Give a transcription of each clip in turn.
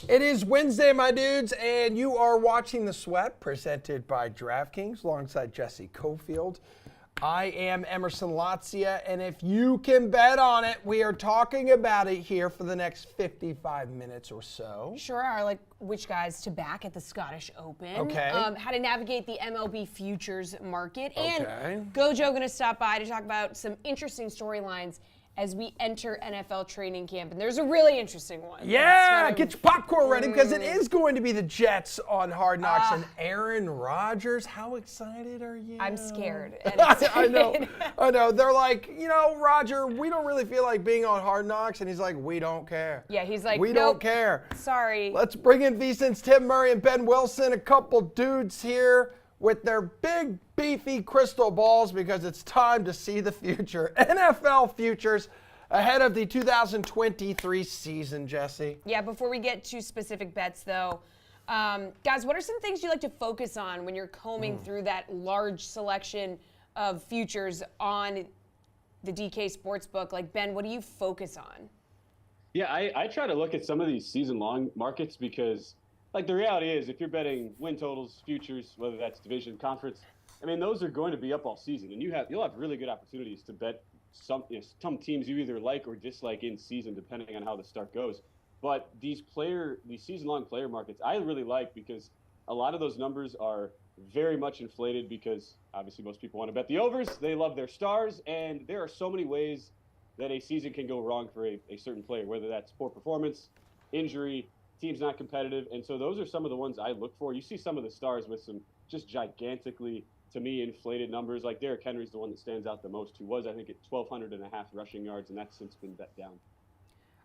It is Wednesday, my dudes, and you are watching The Sweat, presented by DraftKings, alongside Jesse Cofield. I am Emerson Latzia, and if you can bet on it, we are talking about it here for the next 55 minutes or so. Sure are, like which guys to back at the Scottish Open. Okay. How to navigate the MLB futures market. Okay. And Gojo going to stop by to talk about some interesting storylines as we enter NFL training camp. And there's a really interesting one. Yeah, get your popcorn ready because it is going to be the Jets on Hard Knocks and Aaron Rodgers. How excited are you? I'm scared. I know. They're like, Roger, we don't really feel like being on Hard Knocks. And he's like, we don't care. Yeah, he's like, we nope, don't care. Sorry. Let's bring in VSiN's Tim Murray and Ben Wilson, a couple dudes here with their big, beefy crystal balls because it's time to see the future. NFL futures ahead of the 2023 season, Jesse. Yeah, before we get to specific bets, though, guys, what are some things you like to focus on when you're combing through that large selection of futures on the DK Sportsbook? Like, Ben, what do you focus on? Yeah, I try to look at some of these season-long markets because, like, the reality is if you're betting win totals, futures, whether that's division, conference, I mean, those are going to be up all season. And you'll have really good opportunities to bet some teams you either like or dislike in season, depending on how the start goes. But these season-long player markets, I really like because a lot of those numbers are very much inflated because obviously most people want to bet the overs. They love their stars, and there are so many ways that a season can go wrong for a certain player, whether that's poor performance, injury, team's not competitive. And so those are some of the ones I look for. You see some of the stars with some just gigantically, to me, inflated numbers. Like Derrick Henry's the one that stands out the most, who was, I think, at 1,200.5 rushing yards, and that's since been bet down.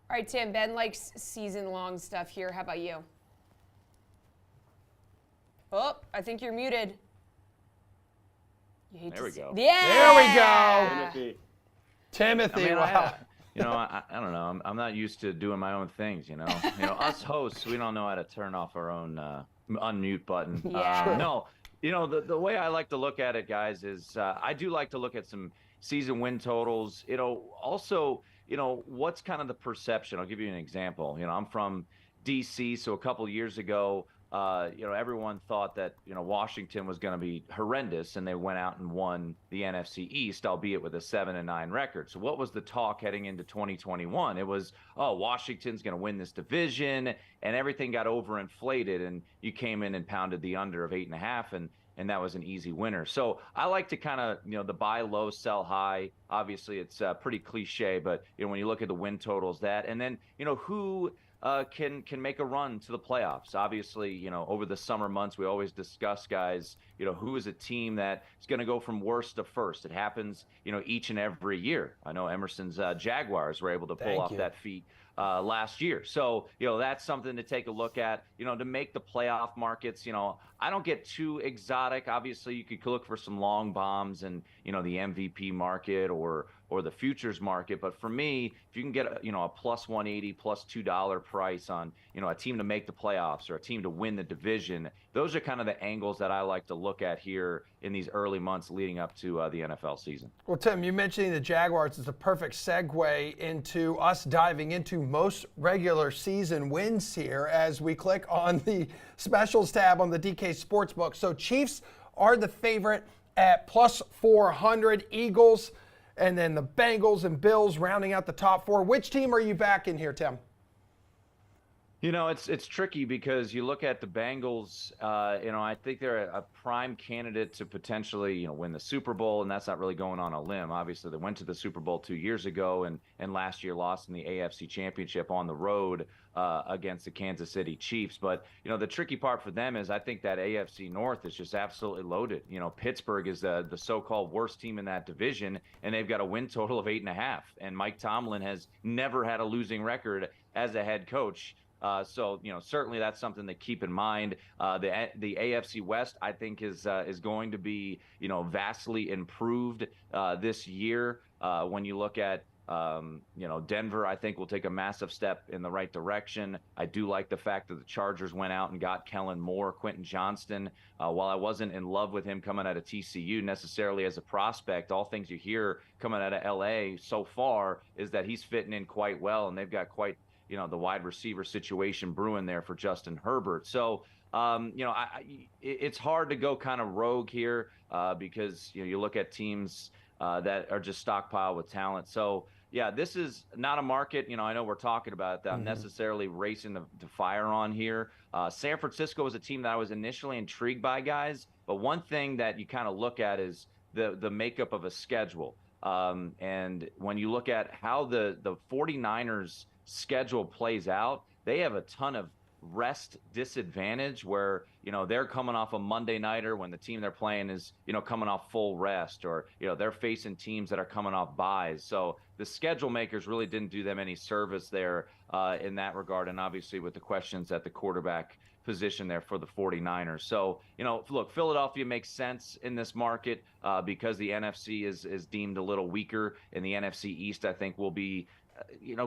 All right, Tim, Ben likes season-long stuff here. How about you? Oh, I think you're muted. There we go. Yeah! There we go. Timothy, I mean, wow. I don't know. I'm not used to doing my own things, Us hosts, we don't know how to turn off our own unmute button. Yeah. No, the way I like to look at it, guys, is I do like to look at some season win totals. Also, what's kind of the perception? I'll give you an example. I'm from D.C., so a couple of years ago, everyone thought that, Washington was going to be horrendous, and they went out and won the NFC East, albeit with a 7-9 record. So what was the talk heading into 2021? It was, Washington's going to win this division, and everything got overinflated, and you came in and pounded the under of 8.5, and that was an easy winner. So I like to kind of, the buy low, sell high. Obviously, it's pretty cliche, but, when you look at the win totals, that, and then, who can make a run to the playoffs. Obviously, over the summer months, we always discuss, guys, who is a team that is going to go from worst to first. It happens, each and every year. I know Emerson's Jaguars were able to pull off that feat last year. So, that's something to take a look at, to make the playoff markets. I don't get too exotic. Obviously, you could look for some long bombs and, the MVP market or the futures market. But for me, if you can get a plus 180, plus $2 price on, a team to make the playoffs or a team to win the division, those are kind of the angles that I like to look at here in these early months leading up to the NFL season. Well, Tim, you mentioning the Jaguars is a perfect segue into us diving into most regular season wins here as we click on the specials tab on the DK Sportsbook. So Chiefs are the favorite at plus 400, Eagles, and then the Bengals and Bills rounding out the top four. Which team are you backing here, Tim? It's tricky because you look at the Bengals, I think they're a prime candidate to potentially, win the Super Bowl, and that's not really going on a limb. Obviously, they went to the Super Bowl 2 years ago and last year lost in the AFC Championship on the road against the Kansas City Chiefs. But, the tricky part for them is I think that AFC North is just absolutely loaded. Pittsburgh is the so-called worst team in that division, and they've got a win total of 8.5. And Mike Tomlin has never had a losing record as a head coach. So certainly that's something to keep in mind. The AFC West, I think, is going to be vastly improved this year. When you look at Denver, I think will take a massive step in the right direction. I do like the fact that the Chargers went out and got Kellen Moore, Quentin Johnston. While I wasn't in love with him coming out of TCU necessarily as a prospect, all things you hear coming out of LA so far is that he's fitting in quite well, and they've got quite the wide receiver situation brewing there for Justin Herbert. So, it's hard to go kind of rogue here because, you look at teams that are just stockpiled with talent. So, yeah, this is not a market, I know we're talking about that I'm necessarily racing to fire on here. San Francisco was a team that I was initially intrigued by, guys. But one thing that you kind of look at is the makeup of a schedule. And when you look at how the 49ers schedule plays out, they have a ton of rest disadvantage where, they're coming off a Monday nighter when the team they're playing is, coming off full rest, or, they're facing teams that are coming off buys. So the schedule makers really didn't do them any service there in that regard. And obviously with the questions at the quarterback position there for the 49ers. So, look, Philadelphia makes sense in this market because the NFC is deemed a little weaker, and the NFC East, I think, will be,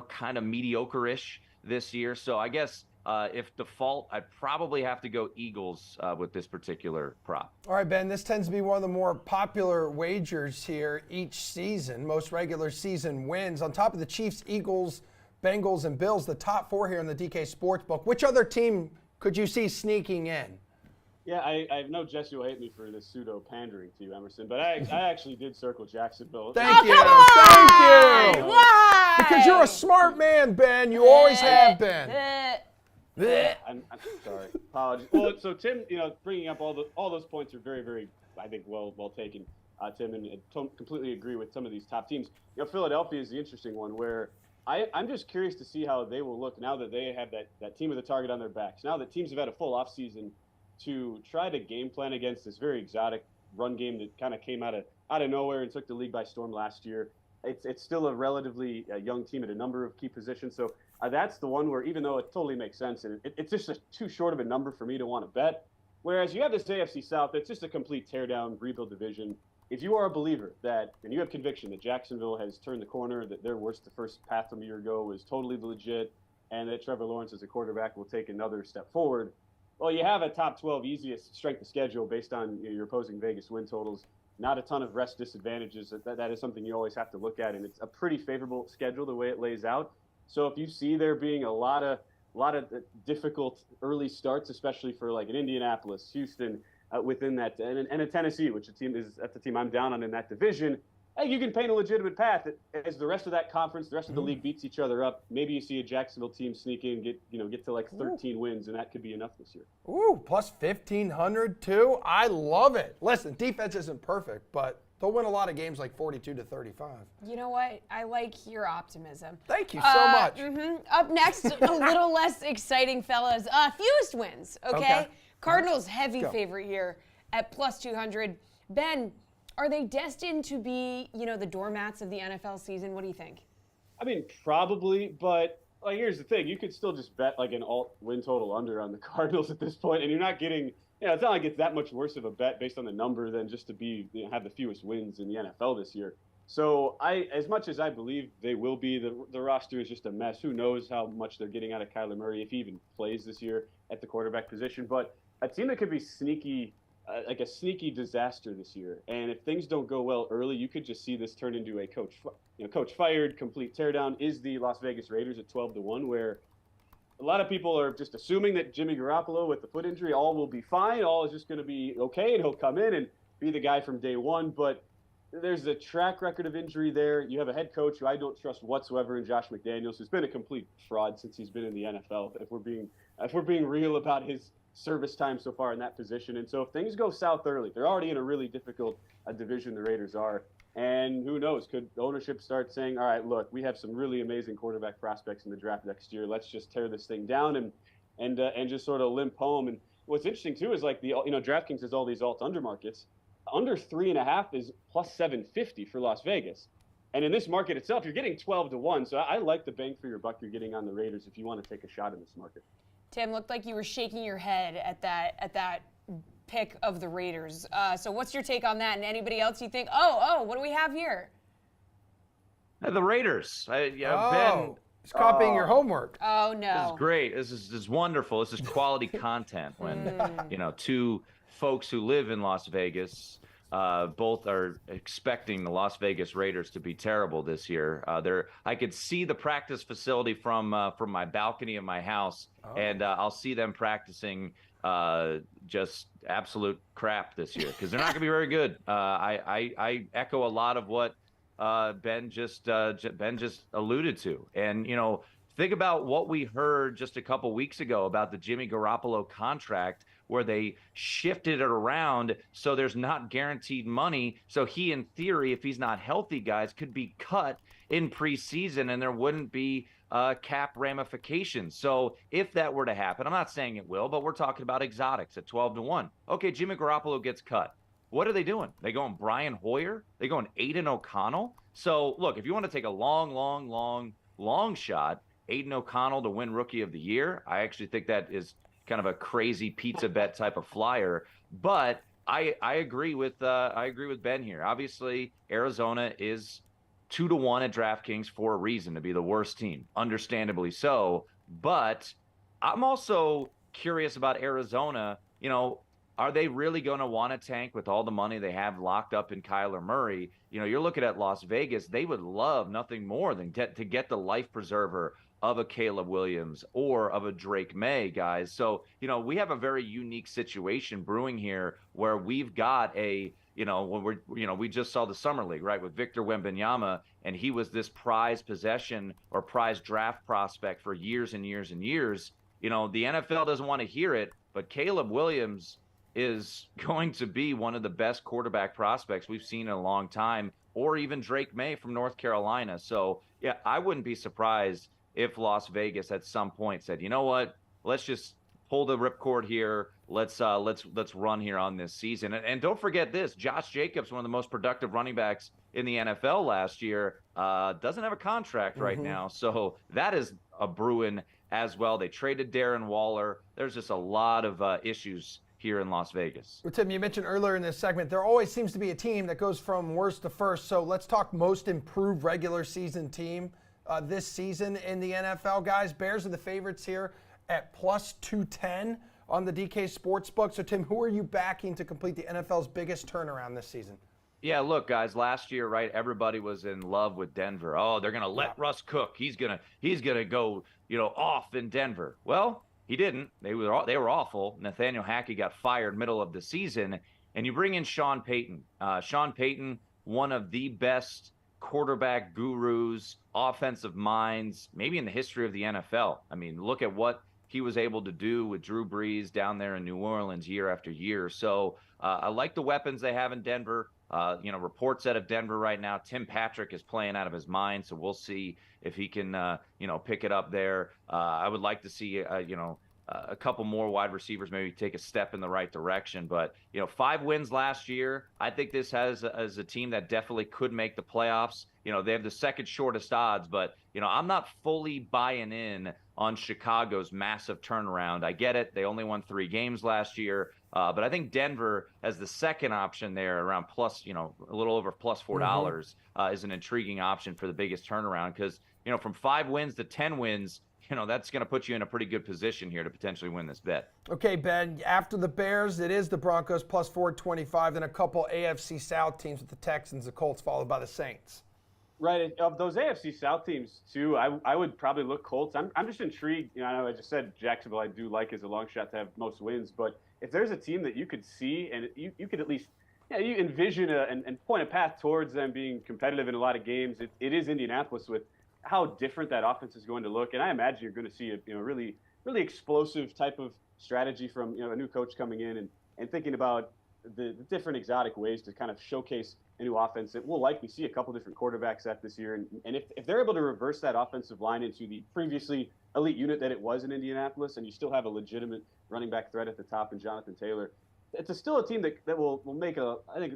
kind of mediocre-ish this year. So I guess if default, I'd probably have to go Eagles with this particular prop. All right, Ben, this tends to be one of the more popular wagers here each season, most regular season wins. On top of the Chiefs, Eagles, Bengals, and Bills, the top four here in the DK Sportsbook. Which other team could you see sneaking in? Yeah, I know Jesse will hate me for this pseudo pandering to you, Emerson, but I actually did circle Jacksonville. Thank you. Why? Thank you. Why? Because you're a smart man, Ben. You always have been. I'm sorry. Apologies. Well, so Tim, bringing up all those points are very, very, I think, well taken, Tim, and completely agree with some of these top teams. Philadelphia is the interesting one where I'm just curious to see how they will look now that they have that team with a target on their backs. Now that teams have had a full offseason to try to game plan against this very exotic run game that kind of came out of nowhere and took the league by storm last year. It's still a relatively young team at a number of key positions. So that's the one where, even though it totally makes sense, and it's just too short of a number for me to want to bet. Whereas you have this AFC South, it's just a complete teardown, rebuild division. If you are a believer and you have conviction that Jacksonville has turned the corner, that their worst, the first path from a year ago was totally legit, and that Trevor Lawrence as a quarterback will take another step forward, well, you have a top 12 easiest strength of schedule based on your opposing Vegas win totals. Not a ton of rest disadvantages. That is something you always have to look at, and it's a pretty favorable schedule the way it lays out. So if you see there being a lot of difficult early starts, especially for like an Indianapolis, Houston, within that, and a Tennessee, that's the team I'm down on in that division, hey, you can paint a legitimate path as the rest of that conference, the rest of the league beats each other up. Maybe you see a Jacksonville team sneak in, get to like 13 wins, and that could be enough this year. Ooh, plus 1,500 too. I love it. Listen, defense isn't perfect, but they'll win a lot of games like 42-35. You know what? I like your optimism. Thank you so much. Up next, a little less exciting, fellas. Fewest wins, okay? Cardinals heavy favorite here at plus 200. Ben, are they destined to be, the doormats of the NFL season? What do you think? I mean, probably, but here's the thing. You could still just bet like an alt win total under on the Cardinals at this point, and you're not getting, it's not like it's that much worse of a bet based on the number than just to be, have the fewest wins in the NFL this year. So as much as I believe they will be, the roster is just a mess. Who knows how much they're getting out of Kyler Murray if he even plays this year at the quarterback position. But a team that could be sneaky, like a sneaky disaster this year. And if things don't go well early, you could just see this turn into a coach fired, complete teardown. Is the Las Vegas Raiders at 12-1, where a lot of people are just assuming that Jimmy Garoppolo with the foot injury, all will be fine, all is just going to be okay, and he'll come in and be the guy from day one. But there's a track record of injury there. You have a head coach who I don't trust whatsoever in Josh McDaniels, who's been a complete fraud since he's been in the NFL. If we're being real about his service time so far in that position. And so if things go south early, they're already in a really difficult division, the Raiders are. And who knows, could ownership start saying, all right, look, we have some really amazing quarterback prospects in the draft next year. Let's just tear this thing down and just sort of limp home. And what's interesting too is like DraftKings has all these alt under markets. Under 3.5 is plus 750 for Las Vegas. And in this market itself, you're getting 12-1. So I like the bang for your buck you're getting on the Raiders if you want to take a shot in this market. Tim, looked like you were shaking your head at that pick of the Raiders. So what's your take on that? And anybody else you think, what do we have here? The Raiders. Ben, he's copying your homework. Oh, no. This is great. This is wonderful. This is quality content when, two folks who live in Las Vegas both are expecting the Las Vegas Raiders to be terrible this year. I could see the practice facility from my balcony of my house, and I'll see them practicing just absolute crap this year because they're not going to be very good. I echo a lot of what Ben just alluded to, and think about what we heard just a couple weeks ago about the Jimmy Garoppolo contract, where they shifted it around so there's not guaranteed money. So he, in theory, if he's not healthy, guys, could be cut in preseason and there wouldn't be cap ramifications. So if that were to happen, I'm not saying it will, but we're talking about exotics at 12-1. Okay, Jimmy Garoppolo gets cut. What are they doing? They going Brian Hoyer? They going Aiden O'Connell? So look, if you want to take a long shot, Aiden O'Connell to win Rookie of the Year, I actually think that is kind of a crazy pizza bet type of flyer. But I agree with Ben here. Obviously, Arizona is 2-1 at DraftKings for a reason, to be the worst team, understandably so. But I'm also curious about Arizona. Are they really going to want to tank with all the money they have locked up in Kyler Murray? You're looking at Las Vegas. They would love nothing more than to get the life preserver of a Caleb Williams or of a Drake May, guys. So, we have a very unique situation brewing here where we've got we just saw the Summer League, right, with Victor Wembanyama, and he was this prized possession or prized draft prospect for years and years and years. The NFL doesn't want to hear it, but Caleb Williams is going to be one of the best quarterback prospects we've seen in a long time, or even Drake May from North Carolina. So, yeah, I wouldn't be surprised if Las Vegas at some point said, you know what, let's just pull the ripcord here. Let's run here on this season. And don't forget this, Josh Jacobs, one of the most productive running backs in the NFL last year, doesn't have a contract right now. So that is a brewing as well. They traded Darren Waller. There's just a lot of issues here in Las Vegas. Well, Tim, you mentioned earlier in this segment, there always seems to be a team that goes from worst to first. So let's talk most improved regular season team this season in the NFL, guys. Bears are the favorites here at plus 210 on the DK Sportsbook. So, Tim, who are you backing to complete the NFL's biggest turnaround this season? Yeah, look, guys, last year, right, everybody was in love with Denver. Oh, they're going to let Russ cook. He's going to go, off in Denver. Well, he didn't. They were awful. Nathaniel Hackett got fired middle of the season, and you bring in Sean Payton. Sean Payton, one of the best quarterback gurus, offensive minds, maybe in the history of the NFL. I mean, look at what he was able to do with Drew Brees down there in New Orleans year after year. So I like the weapons they have in Denver. Reports out of Denver right now, Tim Patrick is playing out of his mind, so we'll see if he can, pick it up there. I would like to see, a couple more wide receivers maybe take a step in the right direction. But, 5 wins last year. I think this has as a team that definitely could make the playoffs. They have the second shortest odds, but, I'm not fully buying in on Chicago's massive turnaround. I get it. They only won 3 games last year. But I think Denver as the second option there around plus, a little over plus $4 is an intriguing option for the biggest turnaround because, from 5 wins to 10 wins, that's going to put you in a pretty good position here to potentially win this bet. Okay, Ben, after the Bears, it is the Broncos plus 425, then a couple AFC South teams with the Texans, the Colts, followed by the Saints. Right. Of those AFC South teams, too, I would probably look Colts. I'm just intrigued. I know I just said Jacksonville I do like as a long shot to have most wins, but if there's a team that you could see and you could at least you envision and point a path towards them being competitive in a lot of games, it is Indianapolis with how different that offense is going to look. And I imagine you're going to see a really, really explosive type of strategy from a new coach coming in and thinking about the different exotic ways to kind of showcase a new offense that we'll likely see a couple different quarterbacks at this year. And if they're able to reverse that offensive line into the previously elite unit that it was in Indianapolis, and you still have a legitimate running back threat at the top in Jonathan Taylor, it's still a team that will make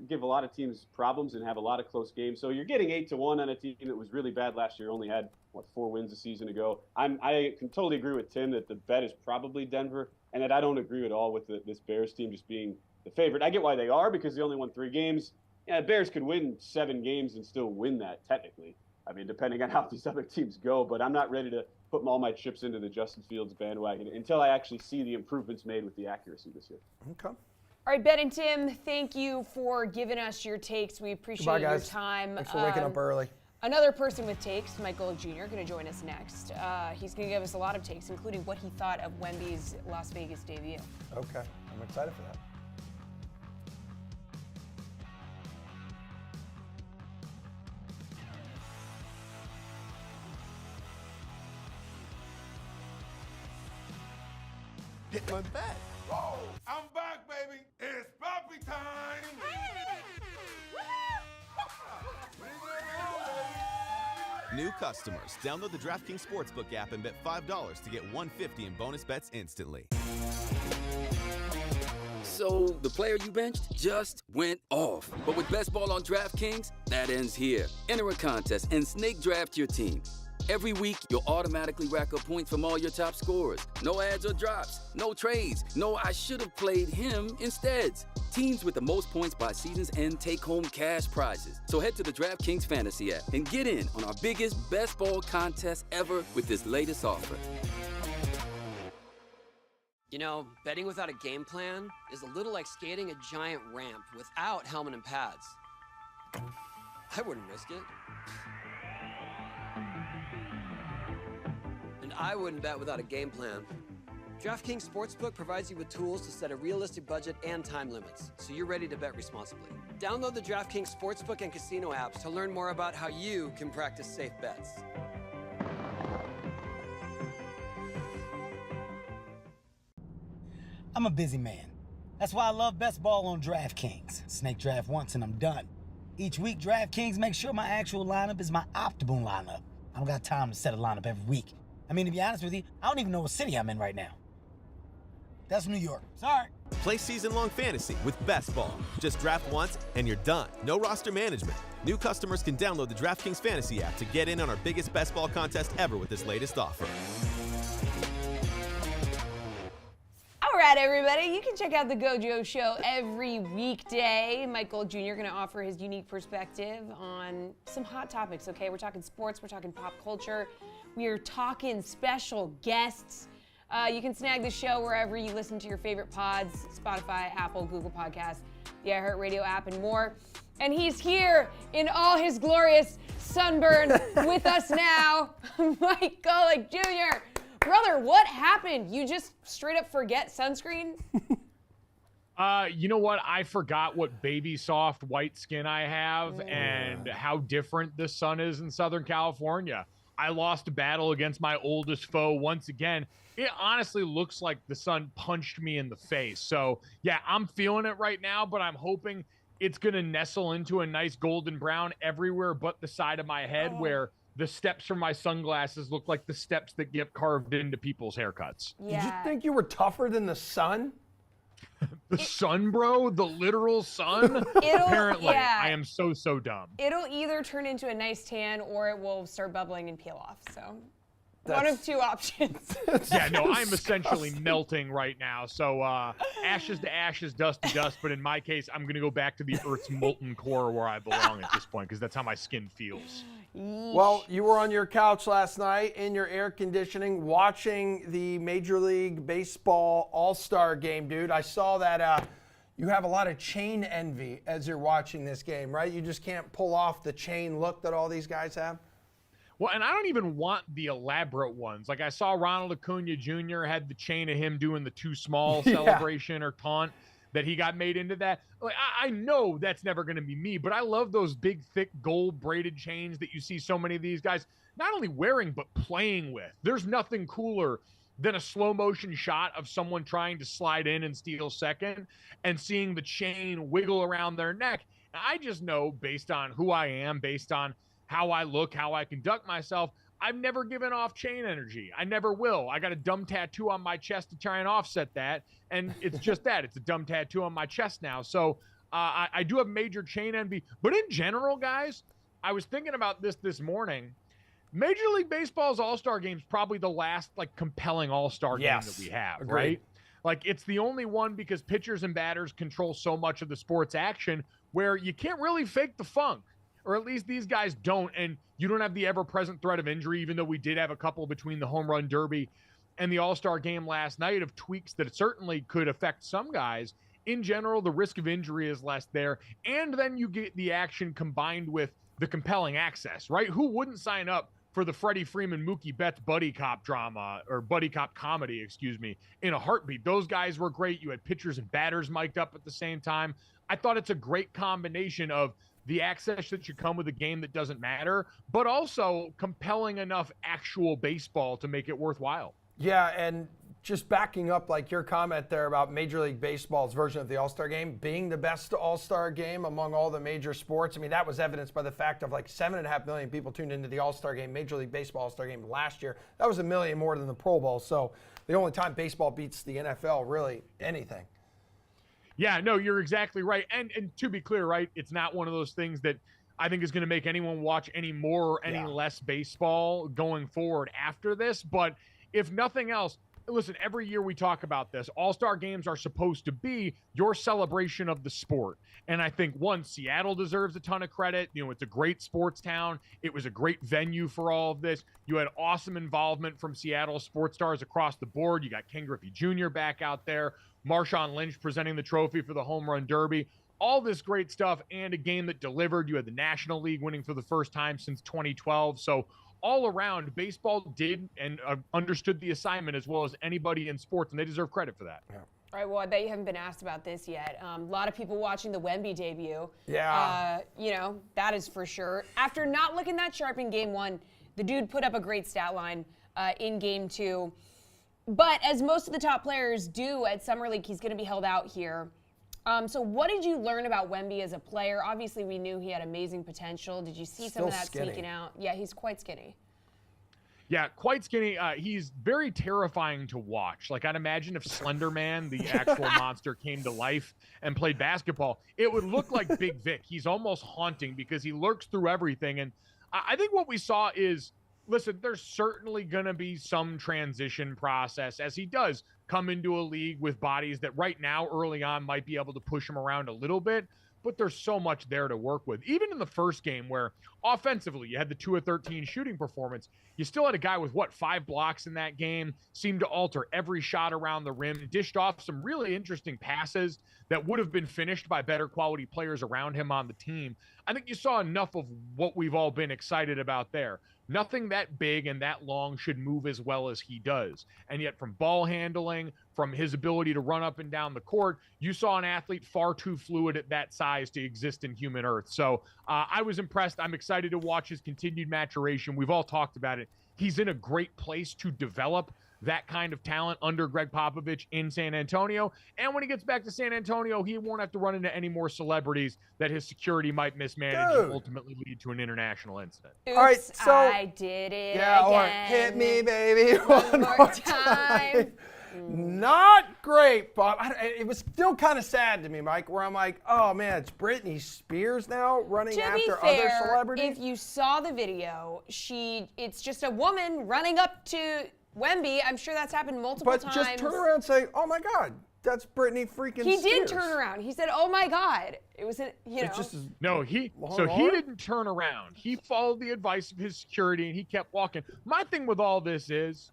give a lot of teams problems and have a lot of close games. So you're getting 8-1 on a team that was really bad last year, only had 4 wins a season ago. I can totally agree with Tim that the bet is probably Denver, and that I don't agree at all with this Bears team just being the favorite. I get why they are because they only won 3 games. Yeah, Bears could win 7 games and still win that technically. I mean, depending on how these other teams go, but I'm not ready to put all my chips into the Justin Fields bandwagon until I actually see the improvements made with the accuracy this year. Okay. All right, Ben and Tim, thank you for giving us your takes. We appreciate Goodbye, your guys. time. Thanks for waking up early. Another person with takes, Michael Jr., going to join us next. He's going to give us a lot of takes, including what he thought of Wemby's Las Vegas debut. Okay, I'm excited for that. Hit my back. Whoa, I'm back, baby. It's Poppy time. New customers, download the DraftKings Sportsbook app and bet $5 to get $150 in bonus bets instantly. So, the player you benched just went off. But with Best Ball on DraftKings, that ends here. Enter a contest and snake draft your team. Every week, you'll automatically rack up points from all your top scorers. No ads or drops, no trades, no I should have played him insteads. Teams with the most points by season's end take home cash prizes. So head to the DraftKings Fantasy app and get in on our biggest Best Ball contest ever with this latest offer. You know, betting without a game plan is a little like skating a giant ramp without helmet and pads. I wouldn't risk it. And I wouldn't bet without a game plan. DraftKings Sportsbook provides you with tools to set a realistic budget and time limits, so you're ready to bet responsibly. Download the DraftKings Sportsbook and Casino apps to learn more about how you can practice safe bets. I'm a busy man. That's why I love Best Ball on DraftKings. Snake draft once and I'm done. Each week, DraftKings makes sure my actual lineup is my optimal lineup. I don't got time to set a lineup every week. I mean, to be honest with you, I don't even know what city I'm in right now. That's New York. Sorry. Play season-long fantasy with Best Ball. Just draft once and you're done. No roster management. New customers can download the DraftKings Fantasy app to get in on our biggest Best Ball contest ever with this latest offer. All right, everybody, you can check out the Gojo Show every weekday. Michael Jr. going to offer his unique perspective on some hot topics, okay? We're talking sports, we're talking pop culture, we are talking special guests. You can snag the show wherever you listen to your favorite pods, Spotify, Apple, Google Podcasts, the iHeartRadio app, and more. And he's here in all his glorious sunburn with us now, Michael Jr. Brother, what happened? You just straight up forget sunscreen? You know what? I forgot what baby soft white skin I have and how different the sun is in Southern California. I lost a battle against my oldest foe once again. It honestly looks like the sun punched me in the face. So, yeah, I'm feeling it right now, but I'm hoping it's going to nestle into a nice golden brown everywhere but the side of my head where the steps from my sunglasses look like the steps that get carved into people's haircuts. Yeah. Did you think you were tougher than the sun? The sun, bro? The literal sun? Apparently, yeah. I am so dumb. It'll either turn into a nice tan or it will start bubbling and peel off. So one of two options. Yeah, no, I'm essentially melting right now. So ashes to ashes, dust to dust. But in my case, I'm going to go back to the Earth's molten core where I belong at this point because that's how my skin feels. Well, you were on your couch last night in your air conditioning watching the Major League Baseball All-Star game, dude. I saw that you have a lot of chain envy as you're watching this game, right? You just can't pull off the chain look that all these guys have. Well, and I don't even want the elaborate ones. Like I saw Ronald Acuna Jr. had the chain of him doing the too small celebration or taunt that he got made into that. Like I know that's never going to be me, but I love those big, thick, gold braided chains that you see so many of these guys not only wearing, but playing with. There's nothing cooler than a slow motion shot of someone trying to slide in and steal second and seeing the chain wiggle around their neck. And I just know based on who I am, based on how I look, how I conduct myself, I've never given off chain energy. I never will. I got a dumb tattoo on my chest to try and offset that. And it's just that. It's a dumb tattoo on my chest now. So I do have major chain envy. But in general, guys, I was thinking about this morning. Major League Baseball's All-Star Game is probably the last compelling All-Star game that we have, Agreed. right? Like it's the only one because pitchers and batters control so much of the sport's action where you can't really fake the funk. Or at least these guys don't, and you don't have the ever-present threat of injury, even though we did have a couple between the Home Run Derby and the All-Star Game last night of tweaks that certainly could affect some guys in general, the risk of injury is less there. And then you get the action combined with the compelling access, right? Who wouldn't sign up for the Freddie Freeman, Mookie Betts buddy cop drama, or buddy cop comedy, excuse me, in a heartbeat? Those guys were great. You had pitchers and batters mic'd up at the same time. I thought it's a great combination of the access that should come with a game that doesn't matter, but also compelling enough actual baseball to make it worthwhile. Yeah, and just backing up like your comment there about Major League Baseball's version of the All-Star Game being the best All-Star Game among all the major sports. I mean, that was evidenced by the fact of like 7.5 million people tuned into the All-Star Game, Major League Baseball All-Star Game last year. That was 1 million more than the Pro Bowl. So the only time baseball beats the NFL, really anything. Yeah, no, you're exactly right. And to be clear, right, it's not one of those things that I think is going to make anyone watch any more or any less baseball going forward after this. But if nothing else, listen, every year we talk about this. All-Star games are supposed to be your celebration of the sport. And I think, one, Seattle deserves a ton of credit. You know, it's a great sports town. It was a great venue for all of this. You had awesome involvement from Seattle sports stars across the board. You got Ken Griffey Jr. back out there. Marshawn Lynch presenting the trophy for the Home Run Derby. All this great stuff, and a game that delivered. You had the National League winning for the first time since 2012. So all around, baseball did and understood the assignment as well as anybody in sports, and they deserve credit for that. Yeah. All right, well, I bet you haven't been asked about this yet. A lot of people watching the Wemby debut. Yeah. You know, that is for sure. After not looking that sharp in Game 1, the dude put up a great stat line in Game 2. But as most of the top players do at Summer League, he's going to be held out here. So what did you learn about Wemby as a player? Obviously, we knew he had amazing potential. Did you see some of that sneaking out? Yeah, he's quite skinny. Yeah, quite skinny. He's very terrifying to watch. Like, I'd imagine if Slender Man, the actual monster, came to life and played basketball, it would look like Big Vic. He's almost haunting because he lurks through everything. And I think what we saw is, listen, there's certainly going to be some transition process as he does come into a league with bodies that right now, early on, might be able to push him around a little bit. But there's so much there to work with. Even in the first game where offensively you had the 2 of 13 shooting performance, you still had a guy with, 5 blocks in that game, seemed to alter every shot around the rim, dished off some really interesting passes that would have been finished by better quality players around him on the team. I think you saw enough of what we've all been excited about there. Nothing that big and that long should move as well as he does. And yet from ball handling, from his ability to run up and down the court, you saw an athlete far too fluid at that size to exist in human earth. So I was impressed. I'm excited to watch his continued maturation. We've all talked about it. He's in a great place to develop that kind of talent under Greg Popovich in San Antonio. And when he gets back to San Antonio, he won't have to run into any more celebrities that his security might mismanage and ultimately lead to an international incident. Oops, all right, so I did it yeah, again. or hit me, baby, one more time. Not great, Bob. It was still kind of sad to me, Mike, where I'm like, oh, man, it's Britney Spears now running after other celebrities? If you saw the video, it's just a woman running up to Wemby. I'm sure that's happened multiple times. But just turn around and say, oh, my God, that's Britney freaking Spears. He did turn around. He said, oh, my God. It was, No, he didn't turn around. He followed the advice of his security, and he kept walking. My thing with all this is,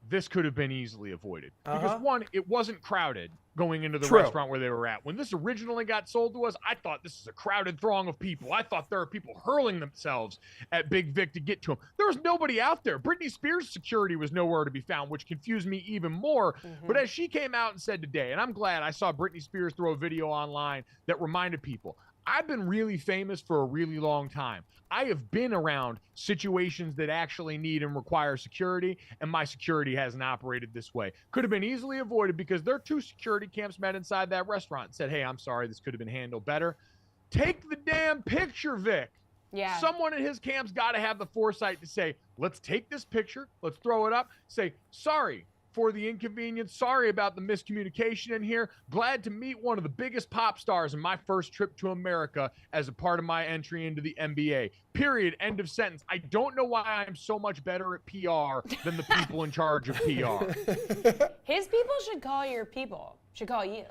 this could have been easily avoided. Because, one, it wasn't crowded going into the restaurant where they were at. When this originally got sold to us, I thought this is a crowded throng of people. I thought there are people hurling themselves at Big Vic to get to him. There was nobody out there. Britney Spears' security was nowhere to be found, which confused me even more. But as she came out and said today, and I'm glad I saw Britney Spears throw a video online that reminded people, I've been really famous for a really long time. I have been around situations that actually need and require security, and my security hasn't operated this way. Could have been easily avoided because their 2 security camps met inside that restaurant and said, hey, I'm sorry, this could have been handled better. Take the damn picture, Vic. Yeah. Someone in his camp's got to have the foresight to say, let's take this picture, let's throw it up, say, sorry for the inconvenience. Sorry about the miscommunication in here. Glad to meet one of the biggest pop stars in my first trip to America as a part of my entry into the NBA. Period. End of sentence. I don't know why I'm so much better at PR than the people in charge of PR. His people should call your people. Should call you.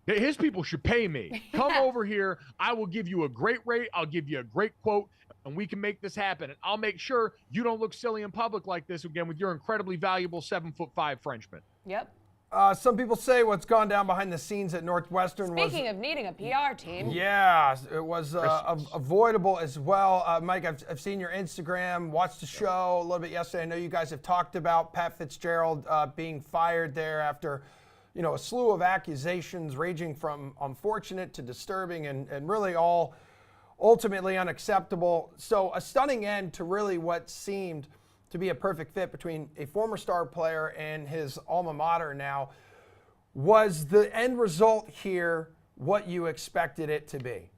His people should pay me. Come over here. I will give you a great rate. I'll give you a great quote, and we can make this happen. And I'll make sure you don't look silly in public like this again with your incredibly valuable 7'5" Frenchman. Yep. Some people say what's gone down behind the scenes at Northwestern Speaking of needing a PR team. Yeah, it was avoidable as well. Mike, I've seen your Instagram, watched the show a little bit yesterday. I know you guys have talked about Pat Fitzgerald being fired there after, a slew of accusations ranging from unfortunate to disturbing and really all ultimately unacceptable. So a stunning end to really what seemed to be a perfect fit between a former star player and his alma mater now. Was the end result here what you expected it to be?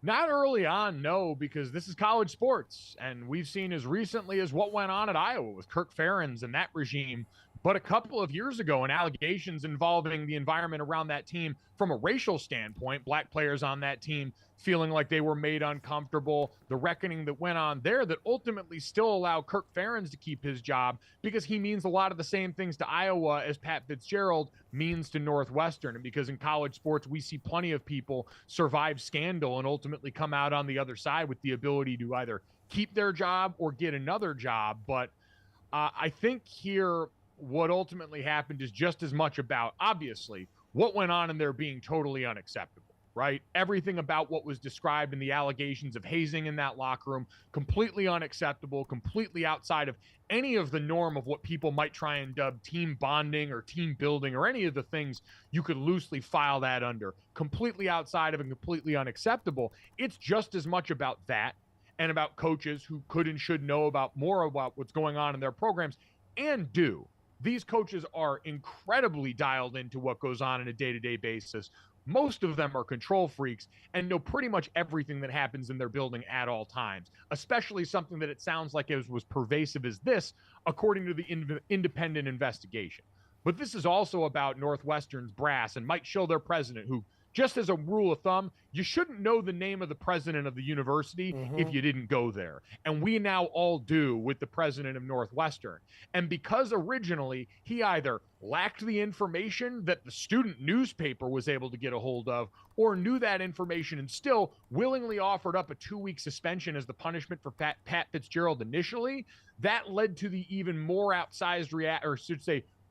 Not early on, no, because this is college sports, and we've seen as recently as what went on at Iowa with Kirk Ferentz and that regime, but a couple of years ago, and allegations involving the environment around that team from a racial standpoint, black players on that team feeling like they were made uncomfortable, the reckoning that went on there that ultimately still allowed Kirk Ferentz to keep his job because he means a lot of the same things to Iowa as Pat Fitzgerald means to Northwestern. And because in college sports, we see plenty of people survive scandal and ultimately come out on the other side with the ability to either keep their job or get another job. But I think here, what ultimately happened is just as much about, obviously, what went on in there being totally unacceptable, right? Everything about what was described in the allegations of hazing in that locker room, completely unacceptable, completely outside of any of the norm of what people might try and dub team bonding or team building or any of the things you could loosely file that under. Completely outside of and completely unacceptable. It's just as much about that and about coaches who could and should know about more about what's going on in their programs and do. These coaches are incredibly dialed into what goes on a day-to-day basis. Most of them are control freaks and know pretty much everything that happens in their building at all times, especially something that it sounds like it was pervasive as this, according to the independent investigation. But this is also about Northwestern's brass and Mike Schill, their president, who, just as a rule of thumb, you shouldn't know the name of the president of the university if you didn't go there. And we now all do with the president of Northwestern. And because originally he either lacked the information that the student newspaper was able to get a hold of or knew that information and still willingly offered up a 2-week suspension as the punishment for Pat Fitzgerald initially, that led to the even more outsized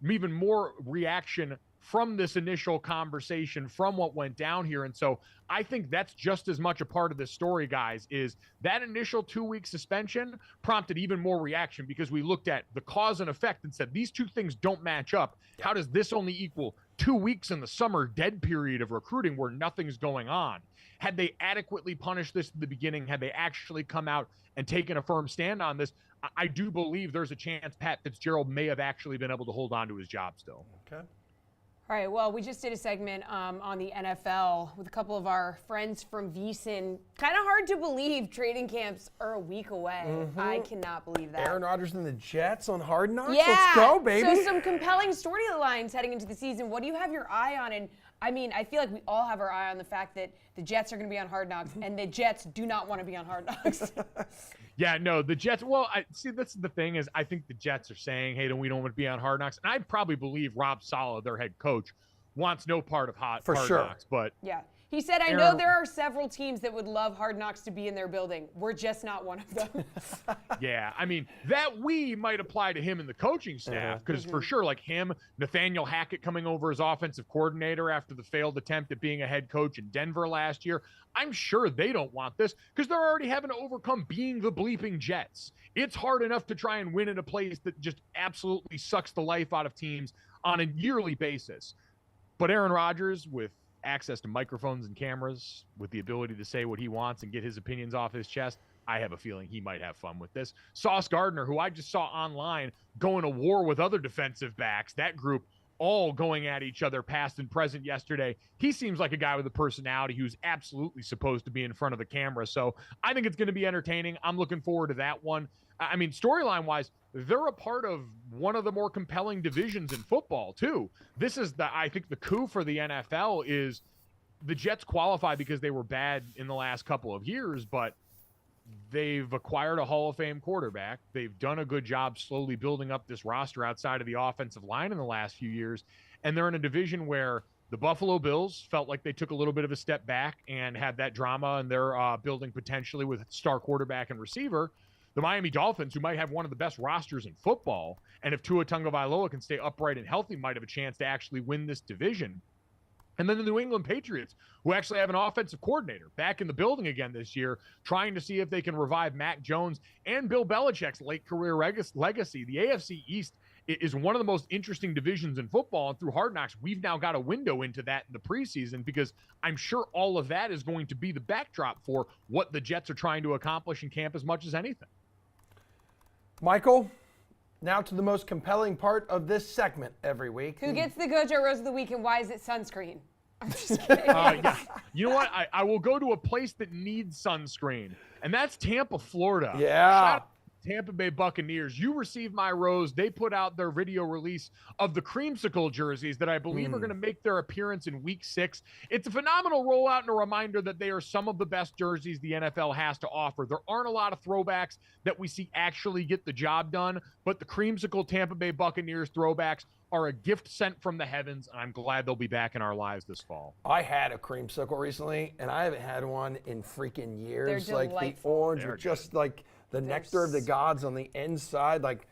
even more reaction from this initial conversation, from what went down here. And so I think that's just as much a part of this story, guys, is that initial 2-week suspension prompted even more reaction because we looked at the cause and effect and said, these two things don't match up. How does this only equal 2 weeks in the summer dead period of recruiting where nothing's going on? Had they adequately punished this at the beginning, had they actually come out and taken a firm stand on this, I do believe there's a chance Pat Fitzgerald may have actually been able to hold on to his job still. Okay. All right, well, we just did a segment on the NFL with a couple of our friends from VSiN. Kind of hard to believe training camps are a week away. I cannot believe that. Aaron Rodgers and the Jets on Hard Knocks? Yeah. Let's go, baby. So some compelling storylines heading into the season. What do you have your eye on? And I mean, I feel like we all have our eye on the fact that the Jets are going to be on Hard Knocks, and the Jets do not want to be on Hard Knocks. Yeah, no, the Jets, well, see, that's the thing is I think the Jets are saying, hey, we don't want to be on Hard Knocks. And I probably believe Rob Saleh, their head coach, wants no part of Hard Knocks. But yeah. He said, I know there are several teams that would love Hard Knocks to be in their building. We're just not one of them. Yeah, I mean, that we might apply to him and the coaching staff because for sure, like him, Nathaniel Hackett coming over as offensive coordinator after the failed attempt at being a head coach in Denver last year, I'm sure they don't want this because they're already having to overcome being the bleeping Jets. It's hard enough to try and win in a place that just absolutely sucks the life out of teams on a yearly basis. But Aaron Rodgers, with access to microphones and cameras, with the ability to say what he wants and get his opinions off his chest, I have a feeling he might have fun with this. Sauce Gardner, who I just saw online going to war with other defensive backs, that group all going at each other past and present yesterday. He seems like a guy with a personality who's absolutely supposed to be in front of the camera. So I think it's going to be entertaining. I'm looking forward to that one. I mean, storyline-wise, they're a part of one of the more compelling divisions in football, too. This is, I think, the coup for the NFL is the Jets qualify because they were bad in the last couple of years, but they've acquired a Hall of Fame quarterback. They've done a good job slowly building up this roster outside of the offensive line in the last few years, and they're in a division where the Buffalo Bills felt like they took a little bit of a step back and had that drama, and they're building potentially with star quarterback and receiver. the Miami Dolphins, who might have one of the best rosters in football, and if Tua Tagovailoa can stay upright and healthy, might have a chance to actually win this division. And then the New England Patriots, who actually have an offensive coordinator back in the building again this year, trying to see if they can revive Mac Jones and Bill Belichick's late career legacy. The AFC East is one of the most interesting divisions in football. And through Hard Knocks, we've now got a window into that in the preseason, because I'm sure all of that is going to be the backdrop for what the Jets are trying to accomplish in camp as much as anything. Michael, now to the most compelling part of this segment every week. Who gets the Gojo Rose of the Week, and why is it sunscreen? I'm just kidding. Yeah. You know what? I will go to a place that needs sunscreen, and that's Tampa, Florida. Yeah. Shout out to Tampa Bay Buccaneers. You received my rose. They put out their video release of the creamsicle jerseys that I believe are going to make their appearance in Week 6. It's a phenomenal rollout and a reminder that they are some of the best jerseys the NFL has to offer. There aren't a lot of throwbacks that we see actually get the job done, but the creamsicle Tampa Bay Buccaneers throwbacks are a gift sent from the heavens, and I'm glad they'll be back in our lives this fall. I had a creamsicle recently, and I haven't had one in freaking years. They're like the delightful. orange with just like the nectar of the gods on the inside. Like,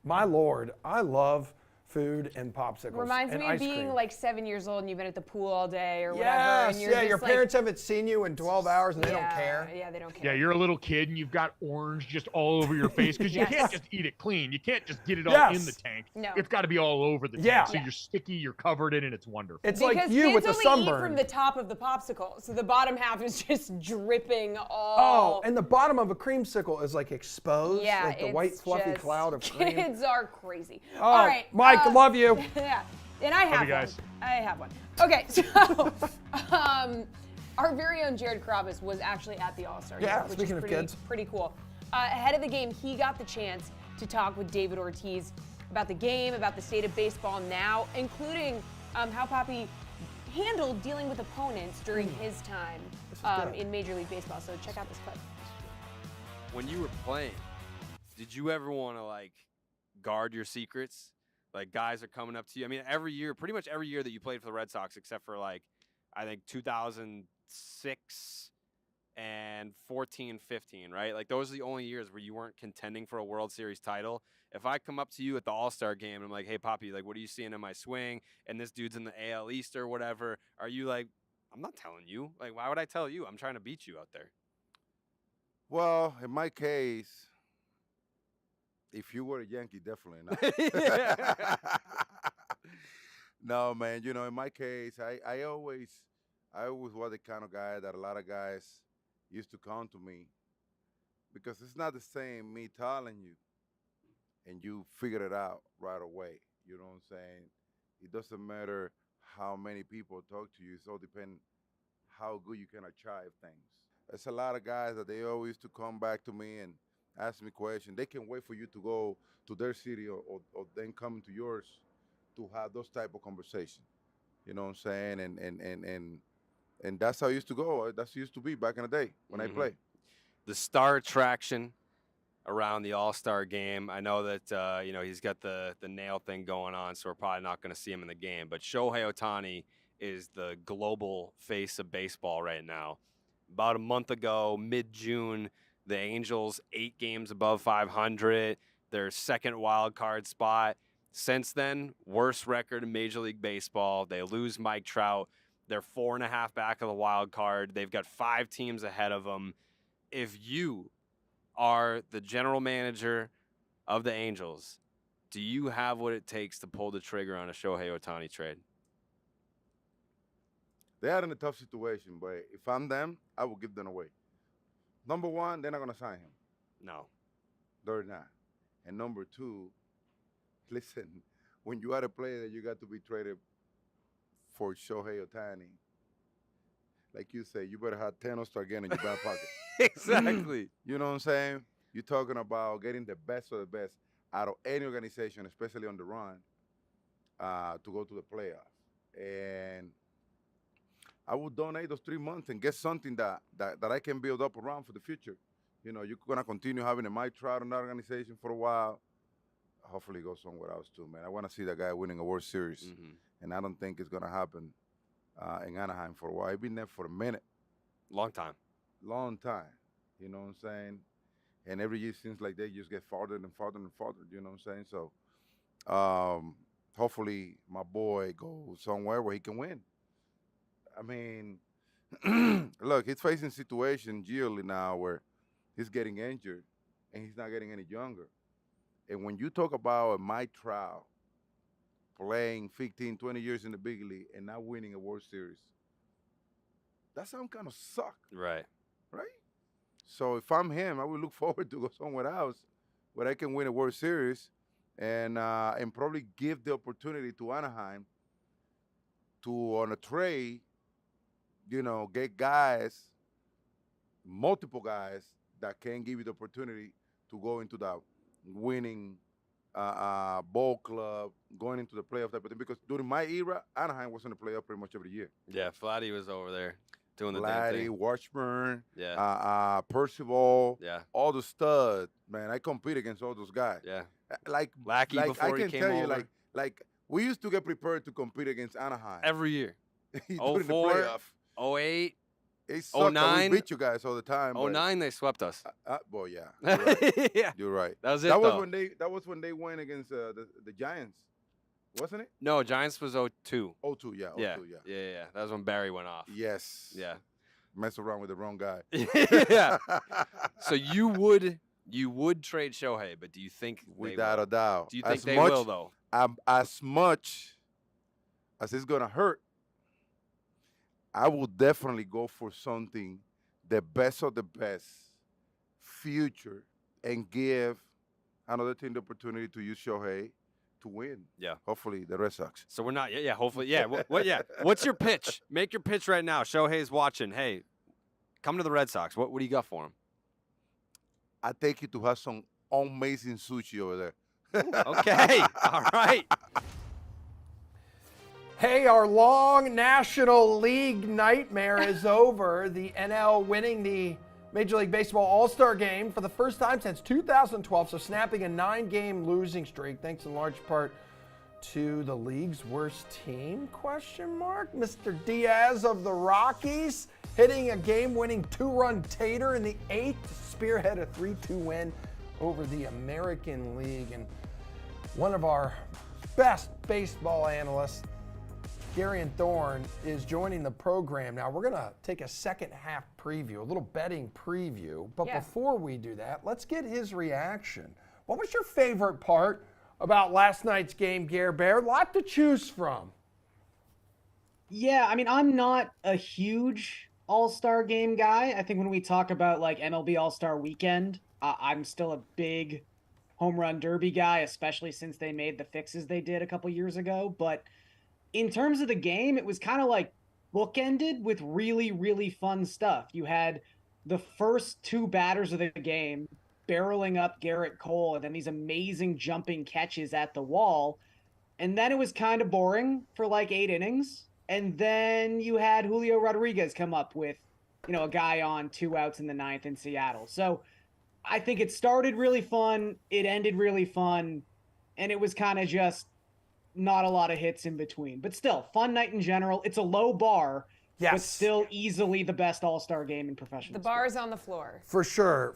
my Lord, I love food and popsicles. Reminds and me of ice being cream. like 7 years old and you've been at the pool all day or whatever. Yes, And you're yeah, just your like, parents haven't seen you in 12 hours and they don't care. Yeah, they don't care. Yeah, you're a little kid and you've got orange just all over your face because you can't just eat it clean. You can't just get it all in the tank. No. It's got to be all over the tank. So you're sticky, you're covered in it, it's wonderful. It's because like you kids with the only sunburn. eat from the top of the popsicle, so the bottom half is just dripping all. Oh, and the bottom of a creamsicle is like exposed, yeah, like the white it's fluffy just- cloud of cream. Kids are crazy. Oh, all right, Mike, love you. Yeah, and I have you guys. one. I have one. Okay, so our very own Jared Carrabis was actually at the All-Star game, Yeah, which speaking is of kids. pretty cool. Ahead of the game, he got the chance to talk with David Ortiz about the game, about the state of baseball now, including how Papi handled dealing with opponents during his time in Major League Baseball. So check out this clip. When you were playing, did you ever want to like guard your secrets? Like guys are coming up to you. I mean, every year, pretty much every year that you played for the Red Sox, except for like, I think 2006 and 14, 15, right? Like those are the only years where you weren't contending for a World Series title. If I come up to you at the All-Star game and I'm like, hey, Papi, like, what are you seeing in my swing? And this dude's in the AL East or whatever. Are you like, I'm not telling you. Like, why would I tell you? I'm trying to beat you out there. Well, in my case, if you were a Yankee, definitely not. No, man. You know, in my case, I always was the kind of guy that a lot of guys used to come to me because it's not the same me telling you and you figure it out right away. You know what I'm saying? It doesn't matter how many people talk to you. It all depends how good you can achieve things. There's a lot of guys that they always used to come back to me and ask me questions. They can wait for you to go to their city or then come to yours to have those type of conversations. You know what I'm saying? And that's how it used to go. That's how it used to be back in the day when I played. The star attraction around the All-Star game. I know that he's got the nail thing going on, so we're probably not going to see him in the game. But Shohei Ohtani is the global face of baseball right now. About a month ago, mid-June, the Angels 8 games above 500, their second wild card spot. Since then, worst record in Major League Baseball. They lose Mike Trout. They're 4.5 back of the wild card. They've got 5 teams ahead of them. If you are the general manager of the Angels, do you have what it takes to pull the trigger on a Shohei Ohtani trade? They are in a tough situation, but if I'm them, I will give them away. Number one, they're not going to sign him. No. They're not. And number two, listen, when you are a player that you got to be traded for Shohei Ohtani, like you say, you better have 10 All-Star again in your back pocket. Exactly. You know what I'm saying? You're talking about getting the best of the best out of any organization, especially on the run, to go to the playoffs. And I would donate those 3 months and get something that I can build up around for the future. You know, you're going to continue having a Mike Trout in that organization for a while. Hopefully go somewhere else too, man. I want to see that guy winning a World Series. And I don't think it's going to happen in Anaheim for a while. He's been there for a minute. Long time. Long time. You know what I'm saying? and every year seems like they just get farther and farther and farther. You know what I'm saying? So, hopefully, my boy goes somewhere where he can win. I mean, look, he's facing situations yearly now where he's getting injured and he's not getting any younger. And when you talk about Mike Trout playing 15, 20 years in the big league and not winning a World Series, that sounds kind of suck. Right. Right? So if I'm him, I would look forward to go somewhere else where I can win a World Series and probably give the opportunity to Anaheim to, on a trade, get guys, multiple guys that can give you the opportunity to go into that winning ball club, going into the playoff type of thing. Because during my era, Anaheim was in the playoff pretty much every year. Yeah, Vladdy was over there doing the damn thing. Washburn, Percival, all the studs, man. I compete against all those guys. Yeah. Lackey before he came over. We used to get prepared to compete against Anaheim. Every year. during the 04, playoff. 08, It sucked. 09. We beat you guys all the time. 09, they swept us. Boy, yeah. You're right. Yeah. You're right. That was it, That was though. when they went against the Giants, wasn't it? No, Giants was 02. 02, yeah. 02, yeah. Yeah. That was when Barry went off. Yes. Yeah. Mess around with the wrong guy. Yeah. So you would trade Shohei, but do you think Without a doubt. Do you think they will, though? As much as it's gonna hurt, I will definitely go for something the best of the best future and give another team the opportunity to use Shohei to win. Yeah. Hopefully the Red Sox. So we're not. Yeah. Hopefully. Yeah. Yeah. What's your pitch? Make your pitch right now. Shohei's watching. Hey, come to the Red Sox. What do you got for him? I take you to have some amazing sushi over there. Okay. All right. Hey, our long National League nightmare is over. The NL winning the Major League Baseball All-Star Game for the first time since 2012, so snapping a 9-game losing streak, thanks in large part to the league's worst team, ? Mr. Diaz of the Rockies hitting a game-winning 2-run tater in the 8th to spearhead a 3-2 win over the American League. And one of our best baseball analysts, Gary and Thorne, is joining the program. Now, we're going to take a second half preview, a little betting preview. But before we do that, let's get his reaction. What was your favorite part about last night's game, Gare Bear? A lot to choose from. Yeah, I mean, I'm not a huge All-Star Game guy. I think when we talk about like MLB All-Star Weekend, I'm still a big home run derby guy, especially since they made the fixes they did a couple years ago. But in terms of the game, it was kind of like bookended with really, really fun stuff. You had the first 2 batters of the game barreling up Garrett Cole and then these amazing jumping catches at the wall. And then it was kind of boring for like 8 innings. And then you had Julio Rodriguez come up with, a guy on 2 outs in the 9th in Seattle. So I think it started really fun. It ended really fun. And it was kind of just not a lot of hits in between, but still fun night in general. It's a low bar, but still easily the best All-Star game in professional The bar is on the floor. For sure,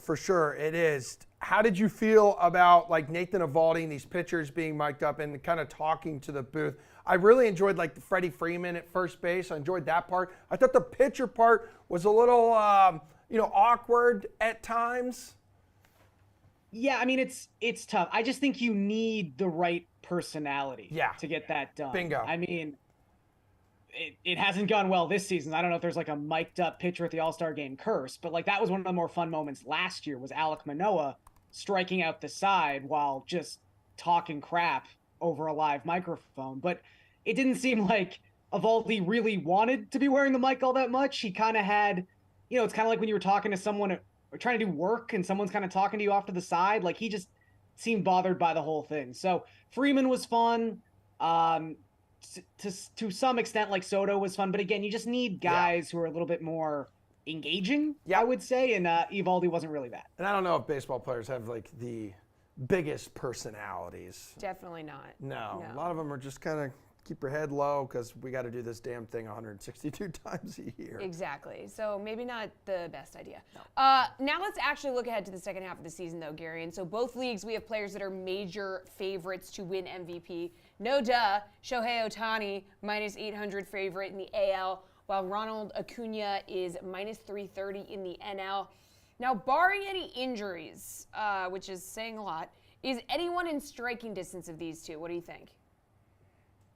it is. How did you feel about like Nathan Eovaldi and these pitchers being mic'd up and kind of talking to the booth? I really enjoyed like the Freddie Freeman at first base. I enjoyed that part. I thought the pitcher part was a little, awkward at times. Yeah, I mean, it's tough. I just think you need the right personality to get that done. Bingo. I mean, it hasn't gone well this season. I don't know if there's like a mic'd up pitcher at the All-Star Game curse, but like that was one of the more fun moments last year was Alek Manoah striking out the side while just talking crap over a live microphone. But it didn't seem like Eovaldi really wanted to be wearing the mic all that much. He kind of had, it's kind of like when you were talking to someone or trying to do work and someone's kind of talking to you off to the side. Like he just seemed bothered by the whole thing. So Freeman was fun. To some extent, like Soto was fun. But again, you just need guys who are a little bit more engaging, I would say. And Eovaldi wasn't really that. And I don't know if baseball players have like the biggest personalities. Definitely not. No. A lot of them are just kind of keep your head low because we got to do this damn thing 162 times a year. Exactly. So maybe not the best idea. Now let's actually look ahead to the second half of the season, though, Gary. And so both leagues, we have players that are major favorites to win MVP. No duh, Shohei Ohtani, minus 800 favorite in the AL, while Ronald Acuna is minus 330 in the NL. Now, barring any injuries, which is saying a lot, is anyone in striking distance of these two? What do you think?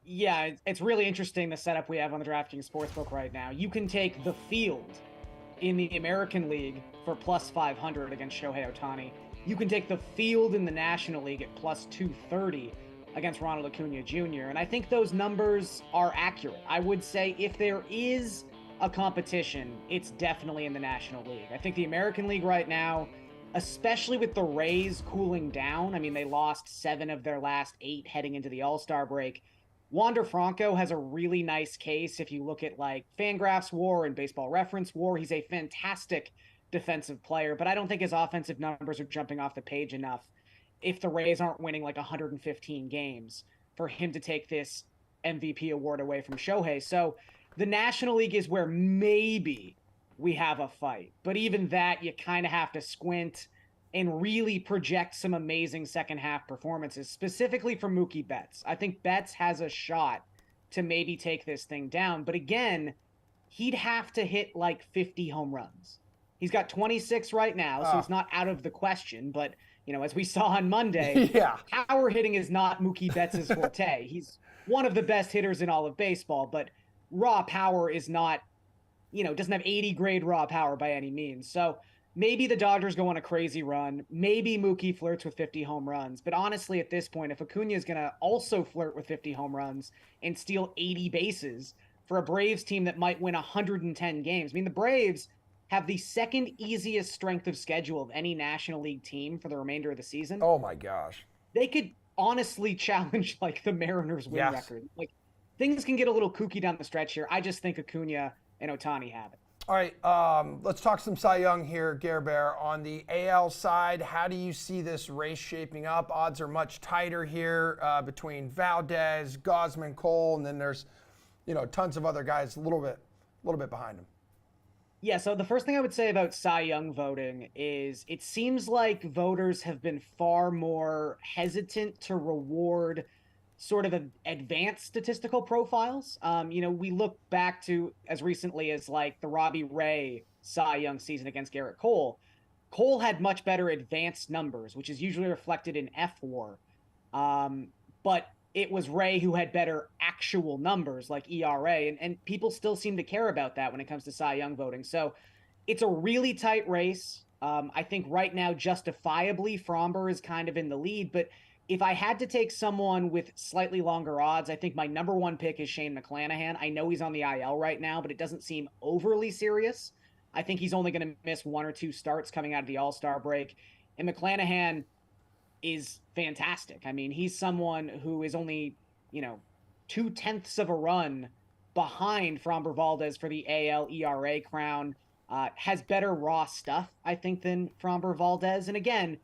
Yeah, it's really interesting the setup we have on the DraftKings Sportsbook right now. You can take the field in the American League for plus 500 against Shohei Ohtani. You can take the field in the National League at plus 230 against Ronald Acuna Jr. And I think those numbers are accurate. I would say if there is a competition, it's definitely in the National League. I think the American League right now, especially with the Rays cooling down, I mean, they lost 7 of their last 8 heading into the All-Star break. Wander Franco has a really nice case. If you look at like Fangraphs WAR and Baseball Reference WAR, he's a fantastic defensive player, but I don't think his offensive numbers are jumping off the page enough if the Rays aren't winning like 115 games for him to take this MVP award away from Shohei. So the National League is where maybe we have a fight, but even that you kind of have to squint and really project some amazing second half performances, specifically for Mookie Betts. I think Betts has a shot to maybe take this thing down, but again, he'd have to hit like 50 home runs. He's got 26 right now, so it's not out of the question, but you know, as we saw on Monday, power hitting is not Mookie Betts' forte. He's one of the best hitters in all of baseball, but raw power is not, you know, doesn't have 80 grade raw power by any means. So maybe the Dodgers go on a crazy run. Maybe Mookie flirts with 50 home runs. But honestly, at this point, if Acuna is going to also flirt with 50 home runs and steal 80 bases for a Braves team that might win 110 games, I mean, the Braves have the second easiest strength of schedule of any National League team for the remainder of the season. Oh my gosh. They could honestly challenge like the Mariners win record. Like things can get a little kooky down the stretch here. I just think Acuna and Ohtani have it. All right, let's talk some Cy Young here, Gare Bear. On the AL side, how do you see this race shaping up? Odds are much tighter here between Valdez, Gausman, Cole, and then there's, you know, tons of other guys a little bit behind him. Yeah, so the first thing I would say about Cy Young voting is it seems like voters have been far more hesitant to reward sort of advanced statistical profiles. You know, we look back to as recently as like the Robbie Ray Cy Young season against Garrett Cole. Cole had much better advanced numbers, which is usually reflected in F-WAR. But it was Ray who had better actual numbers like ERA, and people still seem to care about that when it comes to Cy Young voting. So it's a really tight race. I think right now, justifiably, Fromber is kind of in the lead, but if I had to take someone with slightly longer odds, I think my number one pick is Shane McClanahan. I know he's on the IL right now, but it doesn't seem overly serious. I think he's only going to miss 1 or 2 starts coming out of the All-Star break. And McClanahan is fantastic. I mean, he's someone who is only, you know, 0.2 of a run behind Framber Valdez for the AL ERA crown. Has better raw stuff, I think, than Framber Valdez. And again,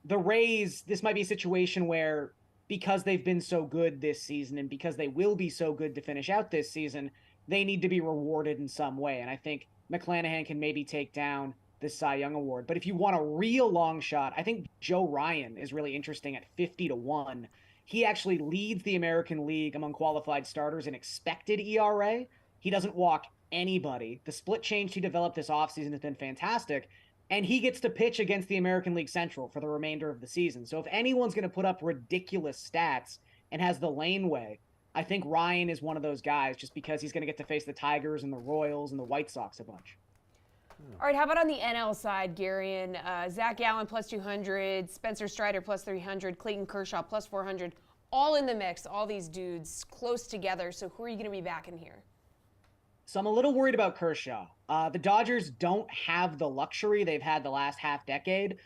the Rays, this might be a situation where because they've been so good this season and because they will be so good to finish out this season, they need to be rewarded in some way. And I think McClanahan can maybe take down the Cy Young Award. But if you want a real long shot, I think Joe Ryan is really interesting at 50-1. He actually leads the American League among qualified starters in expected ERA. He doesn't walk anybody. The split change he developed this offseason has been fantastic. And he gets to pitch against the American League Central for the remainder of the season. So if anyone's going to put up ridiculous stats and has the laneway, I think Ryan is one of those guys just because he's going to get to face the Tigers and the Royals and the White Sox a bunch. All right, how about on the NL side, Garion? Zach Gallen plus 200, Spencer Strider plus 300, Clayton Kershaw plus 400, all in the mix, all these dudes close together. So who are you going to be backing here? So I'm a little worried about Kershaw. The Dodgers don't have the luxury they've had the last half decade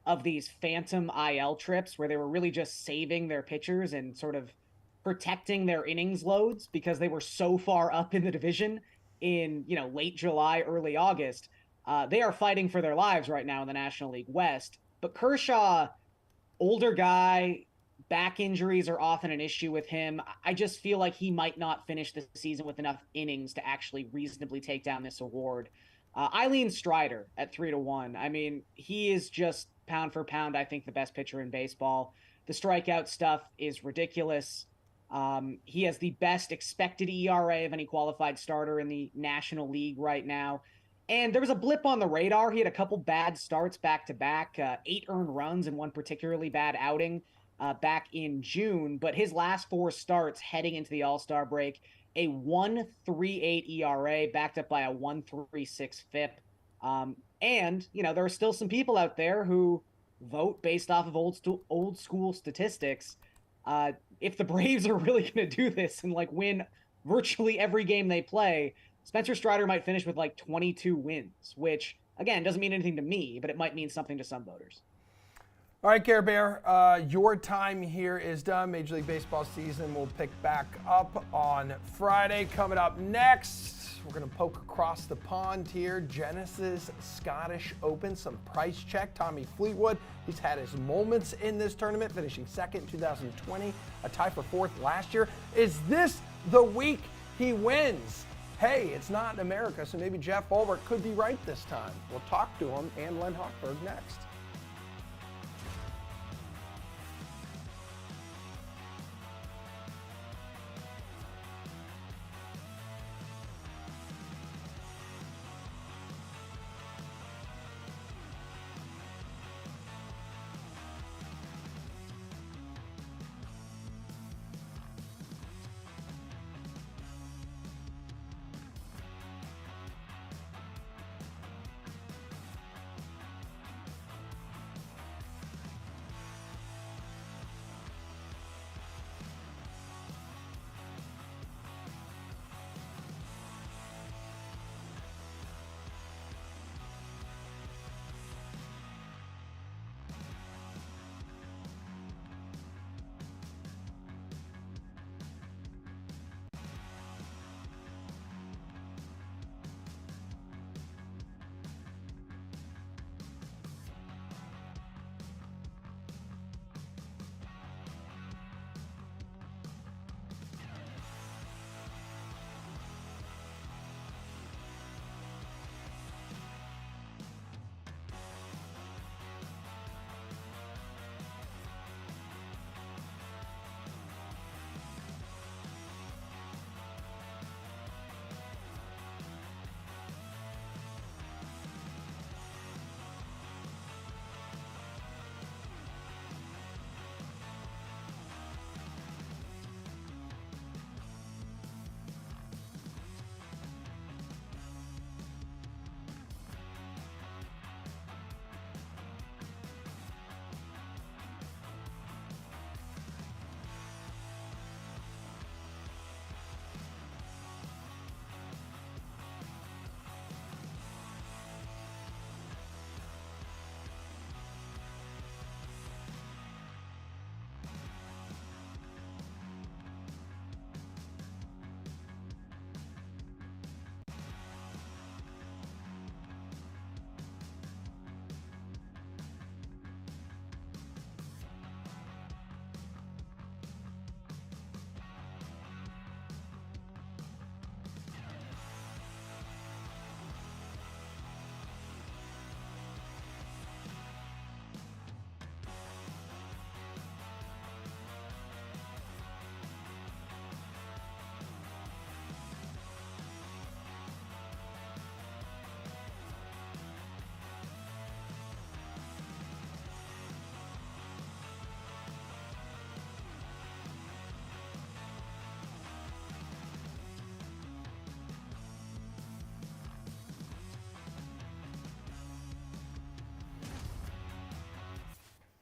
of these phantom IL trips where they were really just saving their pitchers and sort of protecting their innings loads because they were so far up in the division in, you know, late July, early August. They are fighting for their lives right now in the National League West. But Kershaw, older guy, Back injuries are often an issue with him. I just feel like he might not finish the season with enough innings to actually reasonably take down this award. Eileen Strider at 3-1. I mean, he is just pound for pound, I think, the best pitcher in baseball. The strikeout stuff is ridiculous. He has the best expected ERA of any qualified starter in the National League right now. And there was a blip on the radar. He had a couple bad starts back to back, 8 earned runs in one particularly bad outing back in June. But his last 4 starts heading into the All-Star break, a 1.38 ERA backed up by a 1.36 FIP. And, you know, there are still some people out there who vote based off of old school statistics. If the Braves are really going to do this and like win virtually every game they play, Spencer Strider might finish with like 22 wins, which again doesn't mean anything to me, but it might mean something to some voters. All right, Care Bear, your time here is done. Major League Baseball season will pick back up on Friday. Coming up next, we're going to poke across the pond here. Genesis Scottish Open, some price check. Tommy Fleetwood, he's had his moments in this tournament, finishing second in 2020, a tie for 4th last year. Is this the week he wins? Hey, it's not in America, so maybe Jeff Ulrich could be right this time. We'll talk to him and Len Hochberg next.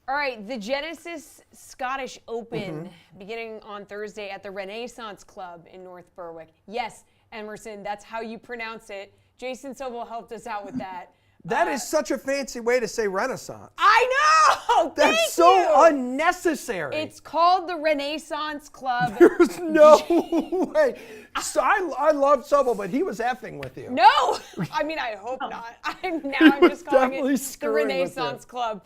All right, the Genesis Scottish Open beginning on Thursday at the Renaissance Club in North Berwick. Yes, Emerson, that's how you pronounce it. Jason Sobel helped us out with that. That is such a fancy way to say Renaissance. I know! That's Thank so you! unnecessary. It's called the Renaissance Club. There's no way. So I love Sobel, but he was effing with you. No! I mean, I hope not. I'm just calling definitely it the screwing with Renaissance you. Club.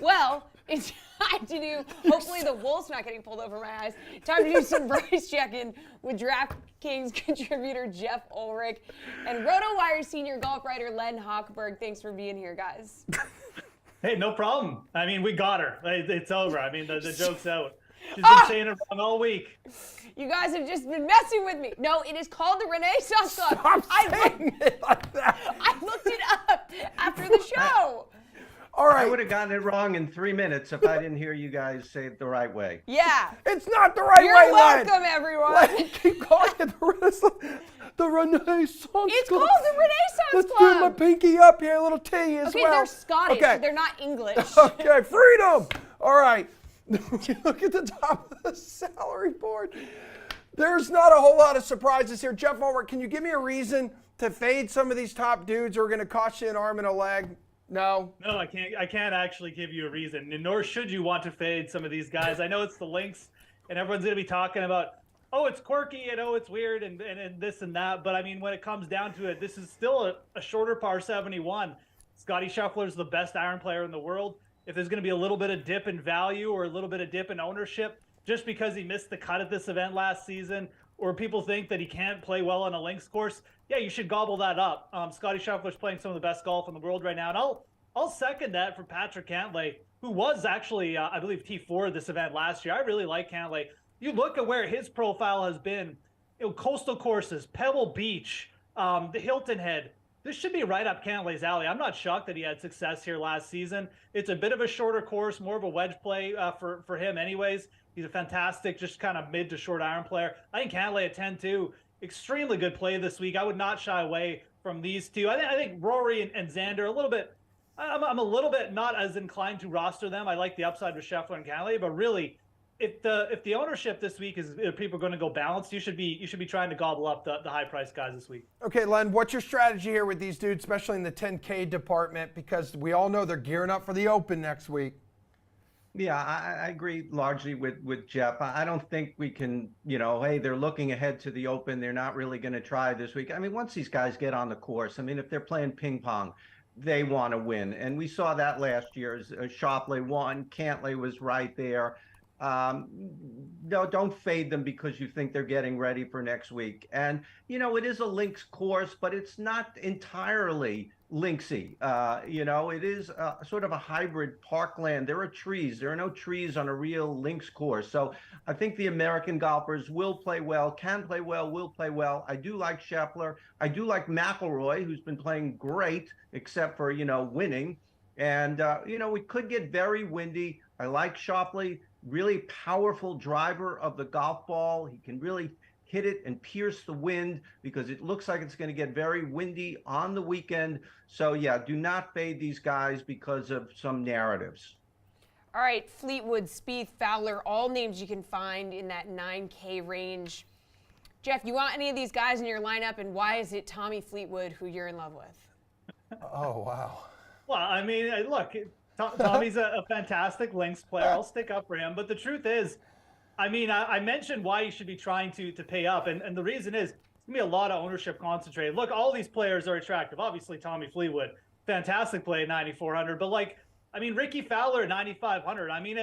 Well, it's Time to do, hopefully the wool's not getting pulled over my eyes. Time to do some price checking with DraftKings contributor Jeff Ulrich and RotoWire senior golf writer Len Hochberg. Thanks for being here, guys. Hey, no problem. I mean, we got her. It's over. I mean, the joke's out. She's been saying it wrong all week. You guys have just been messing with me. No, it is called the Renaissance Club. I looked it up after the show. All right. I would have gotten it wrong in 3 minutes if I didn't hear you guys say it the right way. Yeah. It's not the right You're way, welcome, Len. everyone. Keep calling it the Renaissance It's Club. called the Renaissance Let's Club. do my pinky up here, a little T as Okay, well. they're Scottish. Okay. They're not English. Okay, freedom. All right. Look at the top of the salary board. There's not a whole lot of surprises here. Jeff Ulrich, can you give me a reason to fade some of these top dudes who are going to cost you an arm and a leg? No. No, I can't. I can't actually give you a reason, and nor should you want to fade some of these guys. I know it's the links, and everyone's going to be talking about, oh, it's quirky, and oh, it's weird, and this and that. But I mean, when it comes down to it, this is still a shorter par 71. Scotty Scheffler's the best iron player in the world. If there's going to be a little bit of dip in value or a little bit of dip in ownership, just because he missed the cut at this event last season, or people think that he can't play well on a links course, yeah, you should gobble that up. Scotty Scheffler's playing some of the best golf in the world right now, and I'll second that for Patrick Cantlay, who was actually, I believe, T4 at this event last year. I really like Cantlay. You look at where his profile has been, coastal courses, Pebble Beach, the Hilton Head. This should be right up Cantlay's alley. I'm not shocked that he had success here last season. It's a bit of a shorter course, more of a wedge play for him anyways. He's a fantastic, just kind of mid to short iron player. I think Cantlay at 10-2, extremely good play this week. I would not shy away from these two. I think Rory and Xander a little bit. I'm a little bit not as inclined to roster them. I like the upside with Scheffler and Cantlay, but really, if the ownership this week is if people are going to go balanced, you should be trying to gobble up the high price guys this week. Okay, Len, what's your strategy here with these dudes, especially in the 10K department? Because we all know they're gearing up for the Open next week. Yeah, I agree largely with Jeff. I don't think we can, hey, they're looking ahead to the Open. They're not really going to try this week. I mean, once these guys get on the course, I mean, if they're playing ping pong, they want to win. And we saw that last year. Schauffele won. Cantlay was right there. No, don't fade them because you think they're getting ready for next week. And, it is a links course, but it's not entirely linksy. It is sort of a hybrid parkland. There are trees. There are no trees on a real links course. So I think the American golfers will play well, can play well, will play well. I do like Scheffler. I do like McIlroy, who's been playing great, except for, winning. And, we could get very windy. I like Schauffele, really powerful driver of the golf ball. He can really hit it and pierce the wind because it looks like it's going to get very windy on the weekend. So, yeah, do not fade these guys because of some narratives. All right, Fleetwood, Spieth, Fowler, all names you can find in that 9K range. Jeff, you want any of these guys in your lineup, and why is it Tommy Fleetwood who you're in love with? Oh, wow. Well, I mean, look, Tommy's a fantastic links player. I'll stick up for him. But the truth is, I mean, I mentioned why you should be trying to pay up. And the reason is, it's going to be a lot of ownership concentrated. Look, all these players are attractive. Obviously, Tommy Fleetwood, fantastic play at 9,400. But, Ricky Fowler at 9,500. I mean,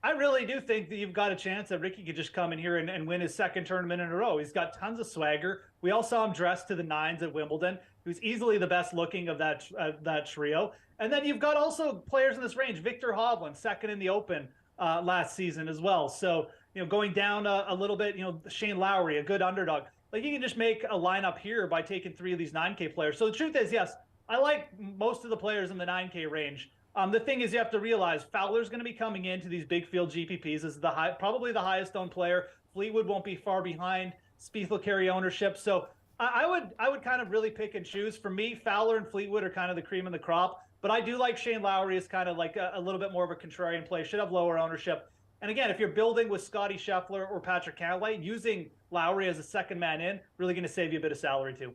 I really do think that you've got a chance that Ricky could just come in here and win his second tournament in a row. He's got tons of swagger. We all saw him dressed to the nines at Wimbledon. He was easily the best looking of that trio. And then you've got also players in this range. Victor Hovland, second in the Open last season as well. So, going down a little bit, Shane Lowry, a good underdog. You can just make a lineup here by taking 3 of these 9K players. So the truth is, yes, I like most of the players in the 9K range. The thing is, you have to realize Fowler's going to be coming into these big field GPPs as probably the highest owned player. Fleetwood won't be far behind. Spieth will carry ownership. So I would kind of really pick and choose. For me, Fowler and Fleetwood are kind of the cream of the crop. But I do like Shane Lowry as kind of like a little bit more of a contrarian play. Should have lower ownership. And again, if you're building with Scotty Scheffler or Patrick Cantlay, using Lowry as a second man in, really going to save you a bit of salary too.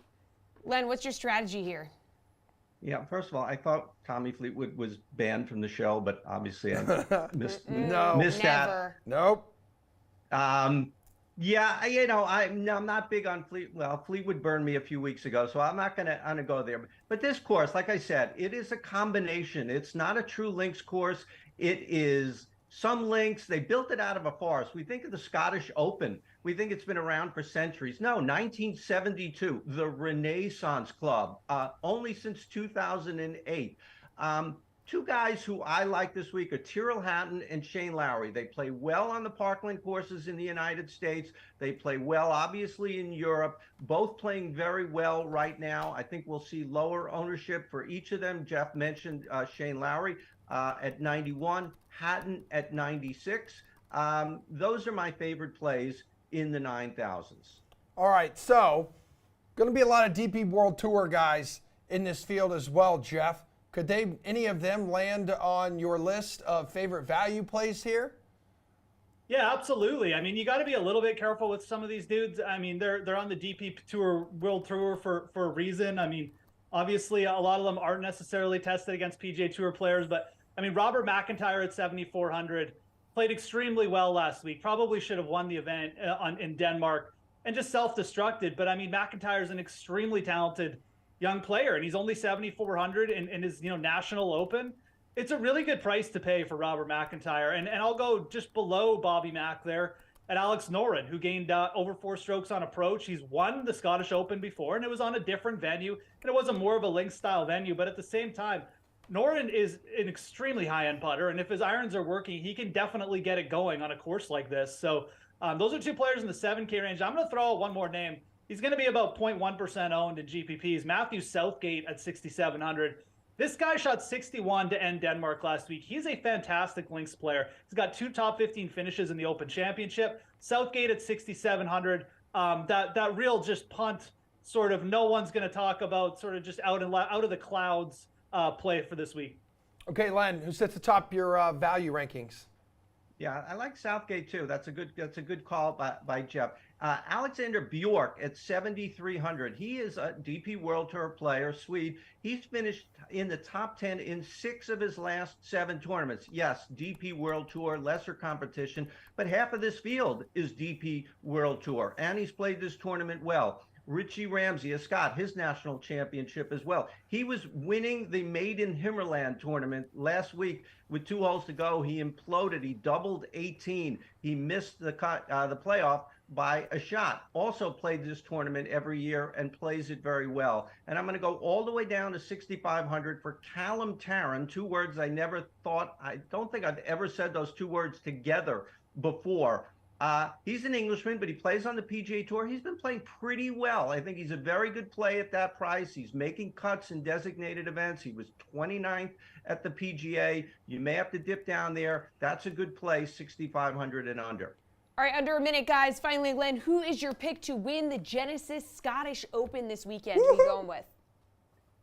Len, what's your strategy here? Yeah, first of all, I thought Tommy Fleetwood was banned from the show, but obviously I missed that. Nope. Yeah, I'm not big on Fleetwood burned me a few weeks ago, so I'm not gonna go there. But this course, like I said, it is a combination. It's not a true links course. It is some links. They built it out of a forest. We think of the Scottish Open. We think it's been around for centuries. No, 1972, the Renaissance Club, only since 2008. Two guys who I like this week are Tyrrell Hatton and Shane Lowry. They play well on the Parkland courses in the United States. They play well, obviously, in Europe, both playing very well right now. I think we'll see lower ownership for each of them. Jeff mentioned Shane Lowry at 91, Hatton at 96. Those are my favorite plays in the 9,000s. All right, so going to be a lot of DP World Tour guys in this field as well, Jeff. Could any of them land on your list of favorite value plays here? Yeah, absolutely. I mean, you got to be a little bit careful with some of these dudes. I mean, they're on the DP Tour World Tour for a reason. I mean, obviously, a lot of them aren't necessarily tested against PGA Tour players, but I mean, Robert McIntyre at 7,400 played extremely well last week. Probably should have won the event in Denmark and just self-destructed. But I mean, McIntyre is an extremely talented young player, and he's only 7,400 in his National Open. It's a really good price to pay for Robert McIntyre, and I'll go just below Bobby Mack there at Alex Noren, who gained over 4 strokes on approach. He's won the Scottish Open before, and it was on a different venue, and it was more of a links style venue. But at the same time, Noren is an extremely high-end putter, and if his irons are working, he can definitely get it going on a course like this. So those are two players in the 7K range. I'm going to throw out one more name. He's going to be about 0.1% owned in GPPs. Matthew Southgate at 6,700. This guy shot 61 to end Denmark last week. He's a fantastic links player. He's got 2 top 15 finishes in the Open Championship. Southgate at 6,700. That real just punt, sort of no one's going to talk about, sort of just out of the clouds play for this week. Okay, Len, who sits atop your value rankings? Yeah, I like Southgate too. That's a good call by Jeff. Alexander Bjork at 7,300. He is a DP World Tour player, Swede. He's finished in the top 10 in 6 of his last 7 tournaments. Yes, DP World Tour, lesser competition, but half of this field is DP World Tour, and he's played this tournament well. Richie Ramsey, a Scot, his national championship as well. He was winning the Maiden Himmerland tournament last week with 2 holes to go. He imploded. He doubled 18. He missed the playoff by a shot. Also played this tournament every year and plays it very well. And I'm going to go all the way down to 6,500 for Callum Tarran. 2 words I don't think I've ever said those 2 words together before. He's an Englishman, but he plays on the PGA Tour. He's been playing pretty well. I think he's a very good play at that price. He's making cuts in designated events. He was 29th at the PGA. You may have to dip down there. That's a good play, 6,500 and under. All right, under a minute, guys. Finally, Len, who is your pick to win the Genesis Scottish Open this weekend? Who are you going with?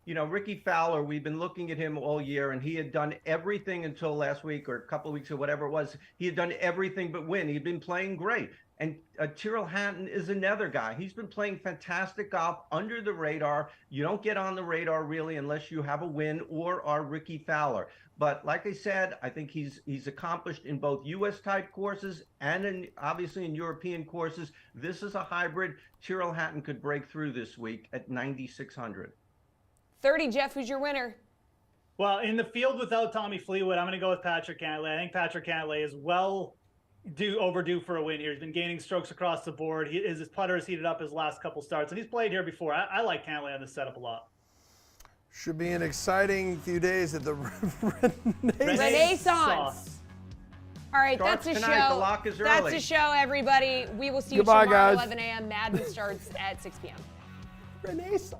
You know, Ricky Fowler, we've been looking at him all year, and he had done everything until last week or a couple of weeks or whatever it was. He had done everything but win. He'd been playing great. And Tyrrell Hatton is another guy. He's been playing fantastic golf under the radar. You don't get on the radar really unless you have a win or are Ricky Fowler. But like I said, I think he's accomplished in both U.S. type courses and obviously in European courses. This is a hybrid. Tyrrell Hatton could break through this week at 9,600. 30, Jeff, who's your winner? Well, in the field without Tommy Fleetwood, I'm going to go with Patrick Cantlay. I think Patrick Cantlay is overdue for a win here. He's been gaining strokes across the board. His putter has heated up his last couple starts, and he's played here before. I like Cantlay on this setup a lot. Should be an exciting few days at the Renaissance. All right, Starts that's a tonight. show. The lock is That's early. a show, everybody. We will see you Goodbye, tomorrow, guys. 11 a.m. Madden starts at 6 p.m. Renaissance.